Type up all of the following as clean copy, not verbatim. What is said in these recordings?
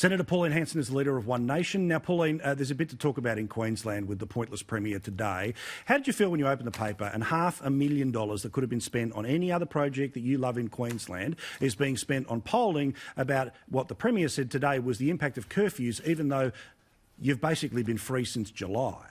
Senator Pauline Hanson is the leader of One Nation. Now, Pauline, there's a bit to talk about in Queensland with the pointless Premier today. How did you feel when you opened the paper and $500,000 that could have been spent on any other project that you love in Queensland is being spent on polling about what the Premier said today was the impact of curfews, even though you've basically been free since July?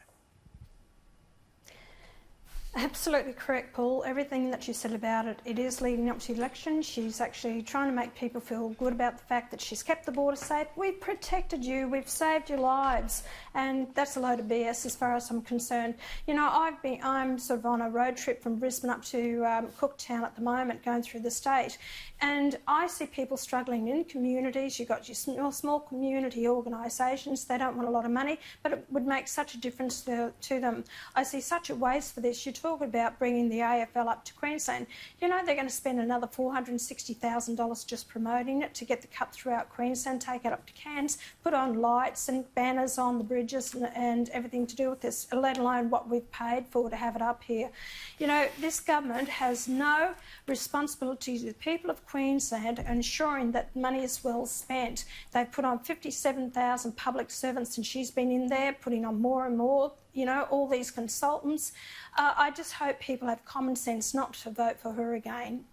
Absolutely correct, Paul. Everything that you said about it, it is leading up to the election. She's actually trying to make people feel good about the fact that she's kept the border safe. We've protected you, we've saved your lives, and that's a load of BS as far as I'm concerned. You know, I'm sort of on a road trip from Brisbane up to Cooktown at the moment, going through the state, and I see people struggling in communities. You've got your small community organisations. They don't want a lot of money, but it would make such a difference to them. I see such a waste for this. You talk about bringing the AFL up to Queensland. You know they're going to spend another $460,000 just promoting it to get the cup throughout Queensland, take it up to Cairns, put on lights and banners on the bridges and everything to do with this, let alone what we've paid for to have it up here. You know, this government has no responsibility to the people of Queensland ensuring that money is well spent. They've put on 57,000 public servants and she's been in there putting on more and more. You know, all these consultants. I just hope people have common sense not to vote for her again.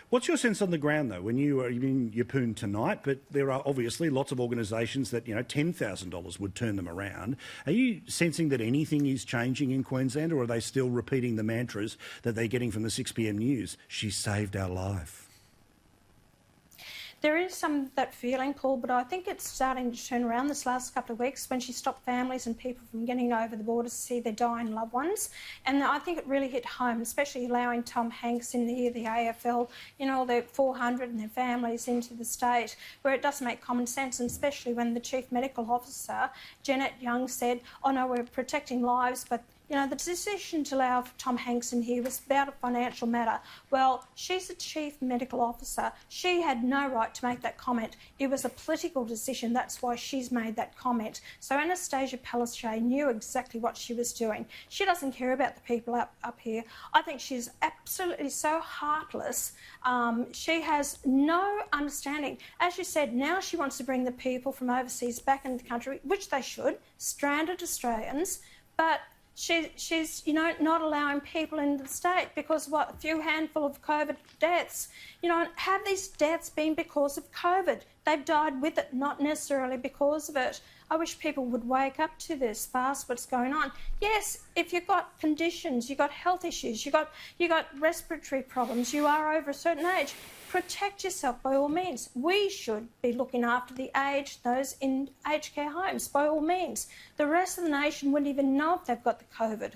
What's your sense on the ground, though, when you are in Yeppoon tonight, but there are obviously lots of organisations that, you know, $10,000 would turn them around. Are you sensing that anything is changing in Queensland, or are they still repeating the mantras that they're getting from the 6 p.m. news? She saved our life. There is that feeling, Paul, but I think it's starting to turn around this last couple of weeks when she stopped families and people from getting over the border to see their dying loved ones. And I think it really hit home, especially allowing Tom Hanks in here, the AFL, you know, their 400 and their families into the state, where it does make common sense, and especially when the Chief Medical Officer, Janet Young, said, oh no, we're protecting lives, but you know, the decision to allow Tom Hanks in here was about a financial matter. Well, she's the Chief Medical Officer. She had no right to make that comment. It was a political decision. That's why she's made that comment. So Annastacia Palaszczuk knew exactly what she was doing. She doesn't care about the people up here. I think she's absolutely so heartless. She has no understanding. As you said, now she wants to bring the people from overseas back into the country, which they should, stranded Australians, but she's, you know, not allowing people into the state because, what, a few handful of COVID deaths. You know, have these deaths been because of COVID? They've died with it, not necessarily because of it. I wish people would wake up to this fast, what's going on. Yes, if you've got conditions, you've got health issues, you've got respiratory problems, you are over a certain age, protect yourself by all means. We should be looking after the aged, those in aged care homes, by all means. The rest of the nation wouldn't even know if they've got the COVID.